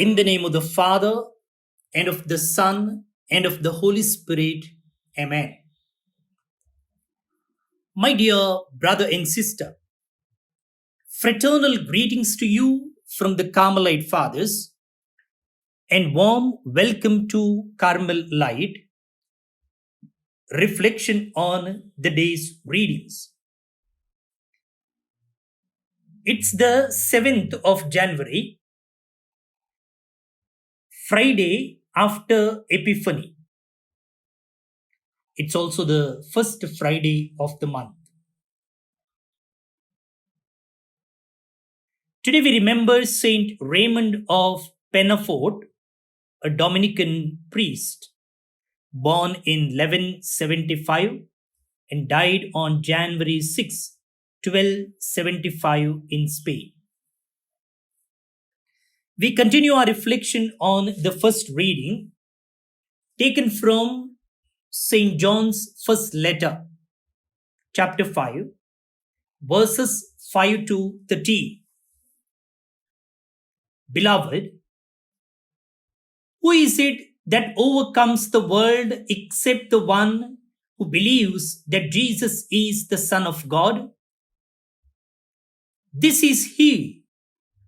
In the name of the Father, and of the Son, and of the Holy Spirit. Amen. My dear brother and sister, fraternal greetings to you from the Carmelite Fathers, and warm welcome to Carmel Light, reflection on the day's readings. It's the 7th of January, Friday after Epiphany. It's also the first Friday of the month. Today we remember Saint Raymond of Penafort, a Dominican priest, born in 1175 and died on January 6, 1275 in Spain. We continue our reflection on the first reading taken from St. John's first letter, chapter 5, verses 5 to 13. Beloved, who is it that overcomes the world except the one who believes that Jesus is the Son of God? This is he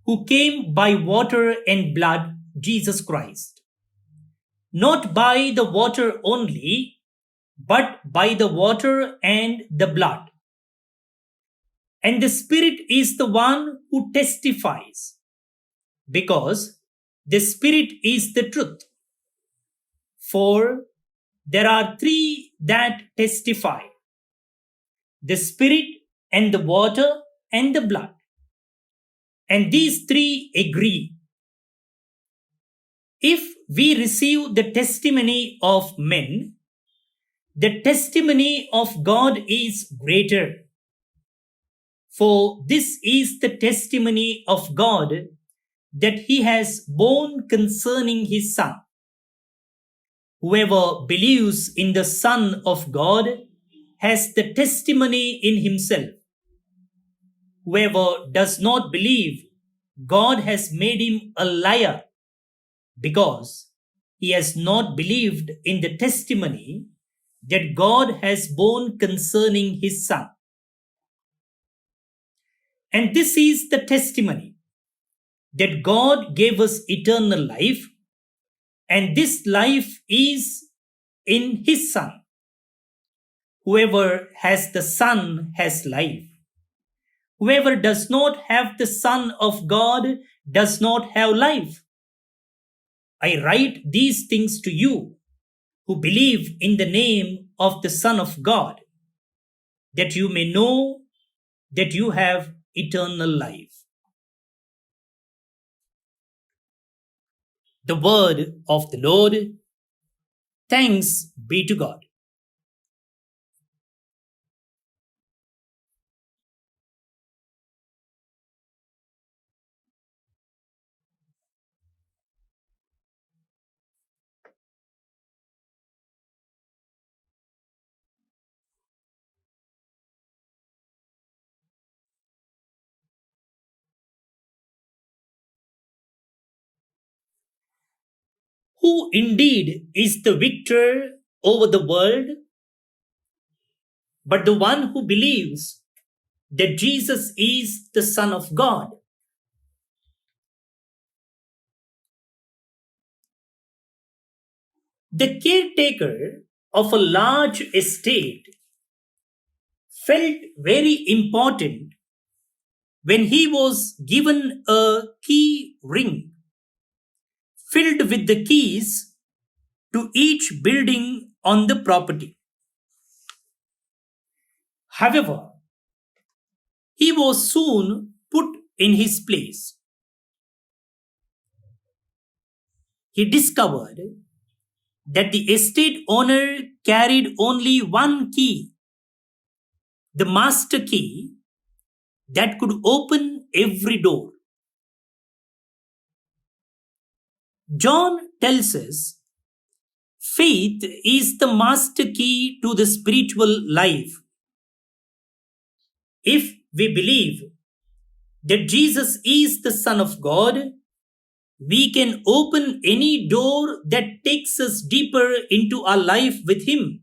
who came by water and blood, Jesus Christ. Not by the water only, but by the water and the blood. And the Spirit is the one who testifies, because the Spirit is the truth. For there are three that testify: the Spirit and the water and the blood. And these three agree. If we receive the testimony of men, the testimony of God is greater. For this is the testimony of God, that he has borne concerning his Son. Whoever believes in the Son of God has the testimony in himself. Whoever does not believe, God has made him a liar, because he has not believed in the testimony that God has borne concerning his Son. And this is the testimony, that God gave us eternal life, and this life is in his Son. Whoever has the Son has life. Whoever does not have the Son of God does not have life. I write these things to you who believe in the name of the Son of God, that you may know that you have eternal life. The word of the Lord. Thanks be to God. Who indeed is the victor over the world, but the one who believes that Jesus is the Son of God? The caretaker of a large estate felt very important when he was given a key ring filled with the keys to each building on the property. However, he was soon put in his place. He discovered that the estate owner carried only one key, the master key, that could open every door. John tells us faith is the master key to the spiritual life. If we believe that Jesus is the Son of God, We can open any door that takes us deeper into our life with Him,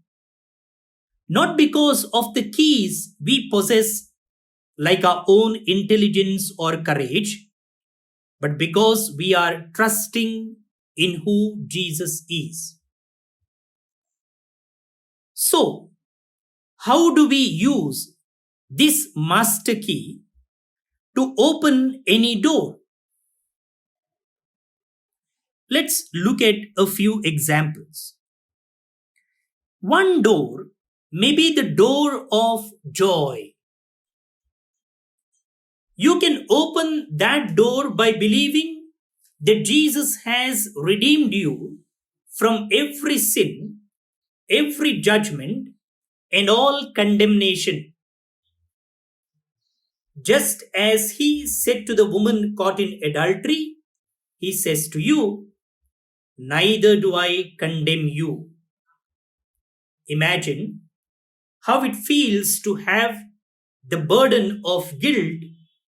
not because of the keys we possess, like our own intelligence or courage, but because we are trusting in who Jesus is. So, how do we use this master key to open any door? Let's look at a few examples. One door may be the door of joy. You can open that door by believing that Jesus has redeemed you from every sin, every judgment, and all condemnation. Just as He said to the woman caught in adultery, He says to you, "Neither do I condemn you." Imagine how it feels to have the burden of guilt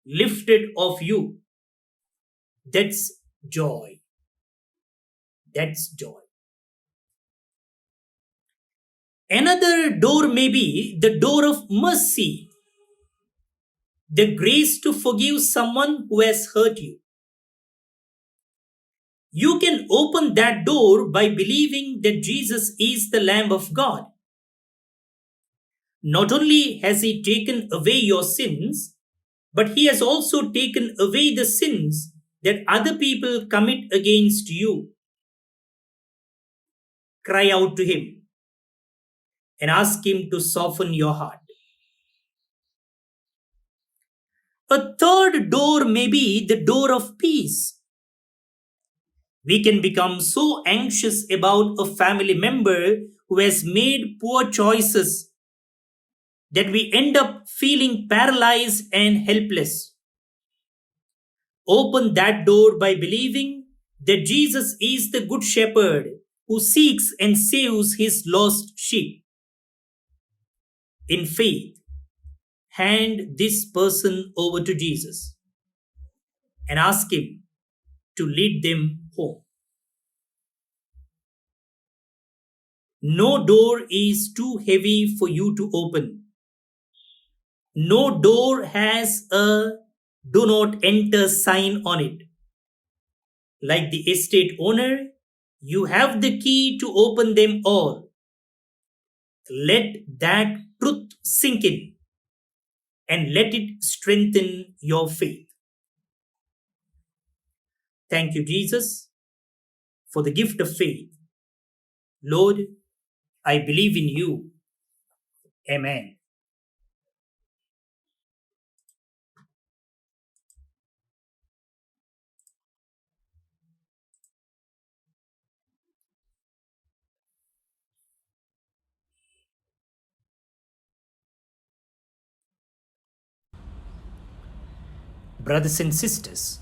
lifted off you. That's joy. That's joy. Another door may be the door of mercy, the grace to forgive someone who has hurt you. You can open that door by believing that Jesus is the Lamb of God. Not only has He taken away your sins, but He has also taken away the sins that other people commit against you. Cry out to Him and ask Him to soften your heart. A third door may be the door of peace. We can become so anxious about a family member who has made poor choices that we end up feeling paralyzed and helpless. Open that door by believing that Jesus is the Good Shepherd who seeks and saves his lost sheep. In faith, hand this person over to Jesus and ask Him to lead them home. No door is too heavy for you to open. No door has a "do not enter" sign on it. Like the estate owner, you have the key to open them all. Let that truth sink in and let it strengthen your faith. Thank you, Jesus, for the gift of faith. Lord, I believe in you. Amen. Brothers and sisters,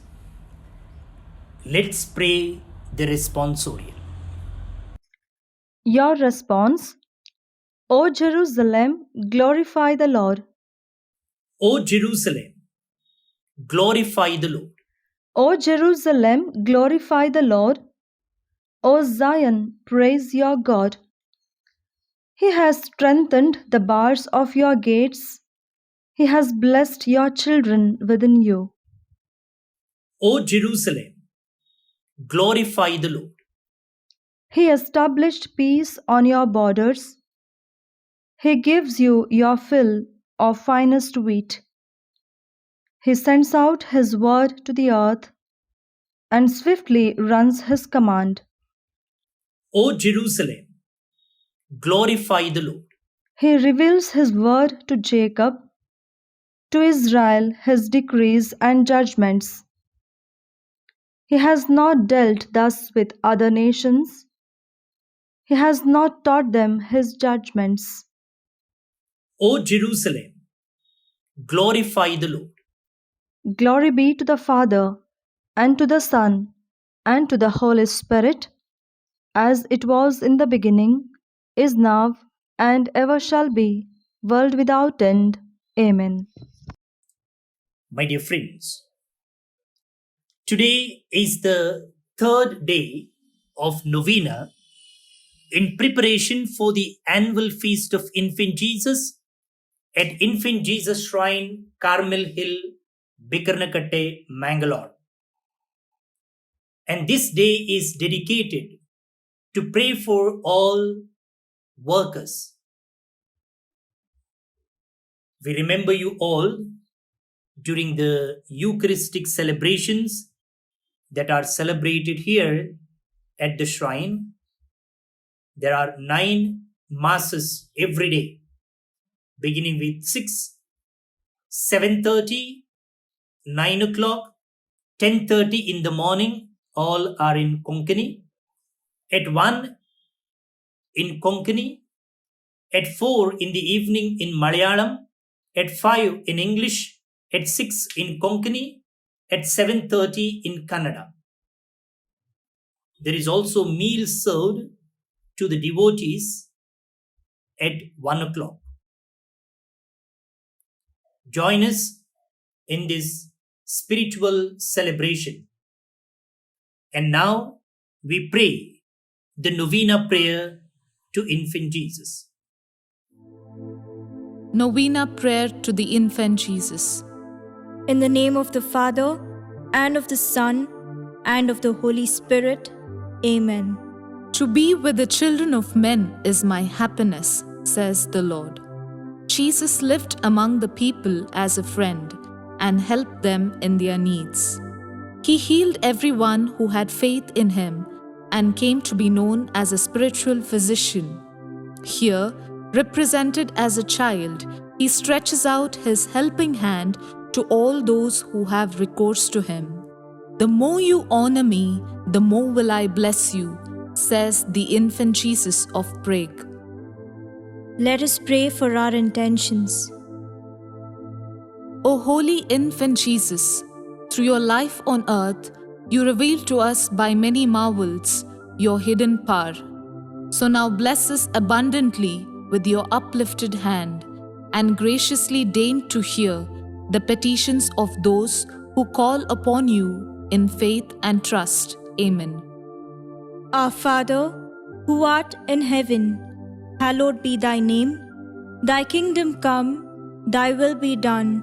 let's pray the responsorial. Your response: O Jerusalem, glorify the Lord. O Jerusalem, glorify the Lord. O Jerusalem, glorify the Lord. O Zion, praise your God. He has strengthened the bars of your gates. He has blessed your children within you. O Jerusalem, glorify the Lord. He established peace on your borders. He gives you your fill of finest wheat. He sends out His word to the earth and swiftly runs His command. O Jerusalem, glorify the Lord. He reveals His word to Jacob, to Israel His decrees and judgments. He has not dealt thus with other nations. He has not taught them His judgments. O Jerusalem, glorify the Lord. Glory be to the Father, and to the Son, and to the Holy Spirit, as it was in the beginning, is now, and ever shall be, world without end. Amen. My dear friends, Today is the third day of novena in preparation for the annual feast of Infant Jesus at Infant Jesus Shrine, Carmel Hill, Bikarnakatte, Mangalore. And this day is dedicated to pray for all workers. We remember you all during the Eucharistic celebrations that are celebrated here at the shrine. There are 9 masses every day, beginning with 6, 7:30, 9 o'clock, 10:30 in the morning, all are in Konkani. At 1 in Konkani, at 4 in the evening in Malayalam, at 5 in English, at 6 in Konkani, at 7:30 in Kannada. There is also meal served to the devotees at 1 o'clock. Join us in this spiritual celebration. And now we pray the novena prayer to Infant Jesus. Novena Prayer to the Infant Jesus. In the name of the Father, and of the Son, and of the Holy Spirit. Amen. To be with the children of men is my happiness, says the Lord. Jesus lived among the people as a friend and helped them in their needs. He healed everyone who had faith in him and came to be known as a spiritual physician. Here, represented as a child, he stretches out his helping hand to all those who have recourse to him. The more you honor me, the more will I bless you, says the Infant Jesus of Prague. Let us pray for our intentions. O Holy Infant Jesus, through your life on earth, you reveal to us by many marvels your hidden power. So now bless us abundantly with your uplifted hand, and graciously deign to hear the petitions of those who call upon you in faith and trust. Amen. Our Father, who art in heaven, hallowed be thy name. Thy kingdom come, thy will be done,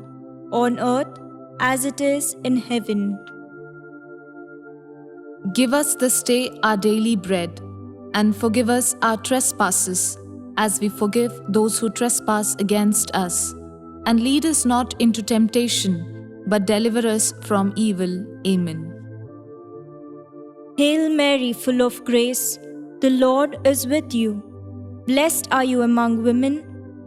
on earth as it is in heaven. Give us this day our daily bread, and forgive us our trespasses, as we forgive those who trespass against us. And lead us not into temptation, but deliver us from evil. Amen. Hail Mary, full of grace, the Lord is with you. Blessed are you among women,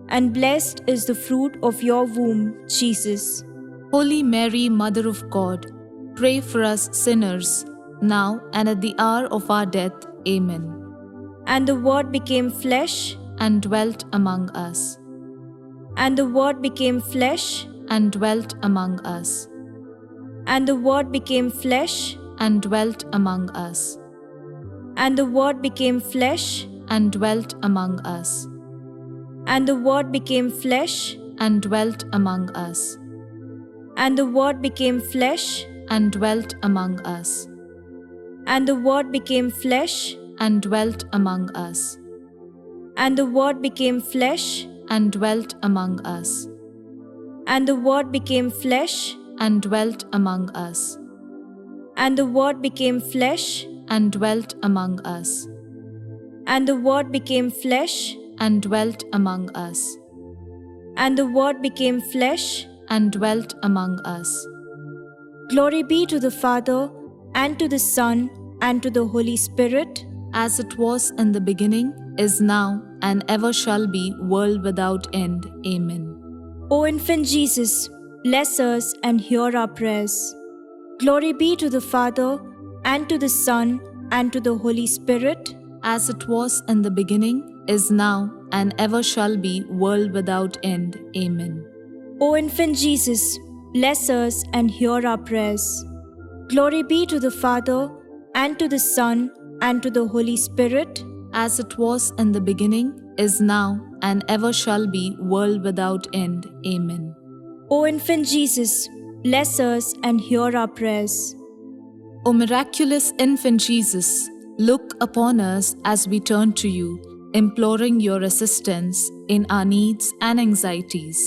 and blessed is the fruit of your womb, Jesus. Holy Mary, Mother of God, pray for us sinners, now and at the hour of our death. Amen. And the Word became flesh, and dwelt among us. and the Word became flesh, And dwelt among us. and the Word became flesh, And dwelt among us. and the Word became flesh, And dwelt among us. and the Word became flesh, And dwelt among us. and the Word became flesh, And dwelt among us. and the Word became flesh, And dwelt among us. and the Word became flesh, And dwelt among us. and the Word became flesh, And dwelt among us. and the Word became flesh, And dwelt among us. and the Word became flesh, And dwelt among us. and the Word became flesh. And dwelt among us. Glory be to the Father, and to the Son, and to the Holy Spirit, As it was in the beginning, is now, and ever shall be, world without end. Amen. O Infant Jesus, bless us and hear our prayers. Glory be to the Father, and to the Son, and to the Holy Spirit, As it was in the beginning, is now, and ever shall be, world without end. Amen. O Infant Jesus, bless us and hear our prayers. Glory be to the Father, and to the Son, and to the Holy Spirit, As it was in the beginning, is now, and ever shall be, world without end. Amen. O Infant Jesus, bless us and hear our prayers. O miraculous infant Jesus, look upon us as we turn to you, imploring your assistance in our needs and anxieties.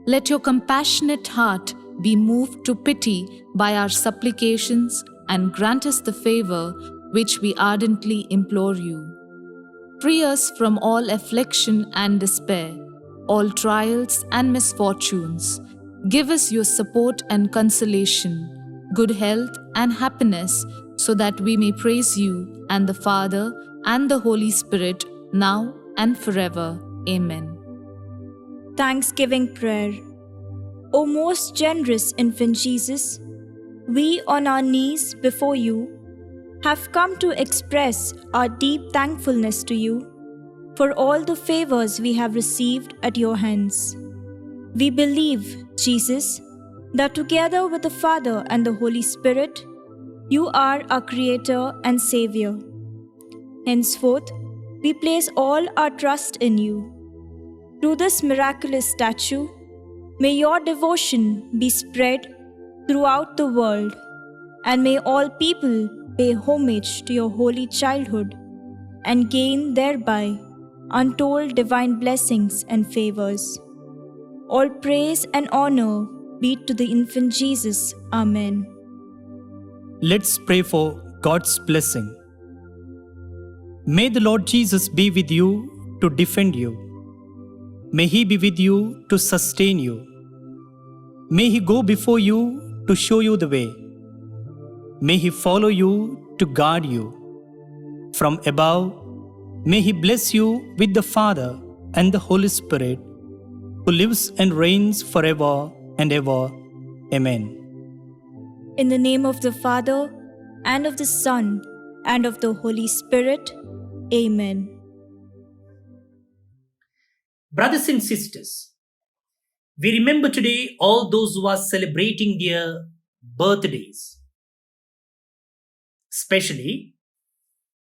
Let your compassionate heart be moved to pity by our supplications and grant us the favor which we ardently implore you. Free us from all affliction and despair, all trials and misfortunes. Give us your support and consolation, good health and happiness, so that we may praise you and the Father and the Holy Spirit now and forever. Amen. Thanksgiving Prayer. O most generous infant Jesus, we on our knees before you have come to express our deep thankfulness to you for all the favors we have received at your hands. We believe, Jesus, that together with the Father and the Holy Spirit, you are our Creator and Savior. Henceforth, we place all our trust in you. Through this miraculous statue, may your devotion be spread throughout the world, and may all people pay homage to your holy childhood and gain thereby untold divine blessings and favors. All praise and honor be to the infant Jesus. Amen. Let's pray for God's blessing. May the Lord Jesus be with you to defend you. May He be with you to sustain you. May He go before you to show you the way. May He follow you to guard you. From above, may He bless you with the Father and the Holy Spirit, who lives and reigns forever and ever. Amen. In the name of the Father, and of the Son, and of the Holy Spirit. Amen. Brothers and sisters, we remember today all those who are celebrating their birthdays. Especially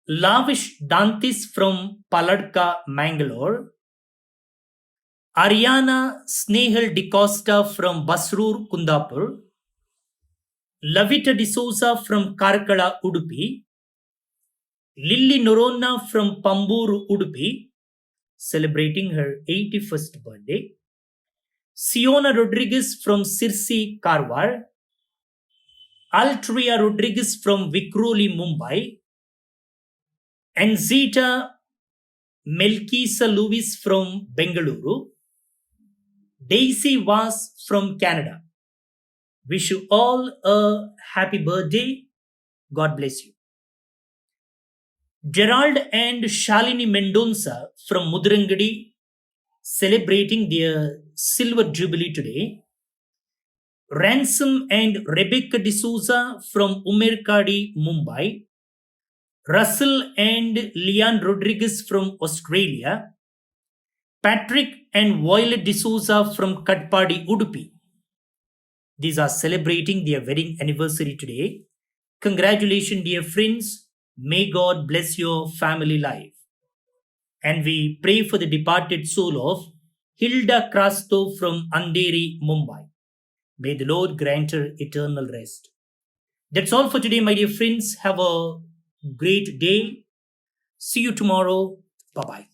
Lavish Dantis from Paladka, Mangalore, Ariana Snehal DiCosta from Basrur, Kundapur, Lavita D'Souza from Karkala, Udupi, Lily Noronna from Pambur, Udupi, celebrating her 81st birthday, Siona Rodriguez from Sirsi, Karwar, Altria Rodriguez from Vikroli, Mumbai, and Zita Melkisa Lewis from Bengaluru, Daisy Vas from Canada. Wish you all a happy birthday. God bless you. Gerald and Shalini Mendonça from Mudurangadi, celebrating their silver jubilee today. Ransom and Rebecca D'Souza from Umerkadi, Mumbai. Russell and Leon Rodriguez from Australia. Patrick and Violet D'Souza from Katpadi, Udupi. These are celebrating their wedding anniversary today. Congratulations, dear friends. May God bless your family life. And we pray for the departed soul of Hilda Crasto from Andheri, Mumbai. May the Lord grant her eternal rest. That's all for today, my dear friends. Have a great day. See you tomorrow. Bye-bye.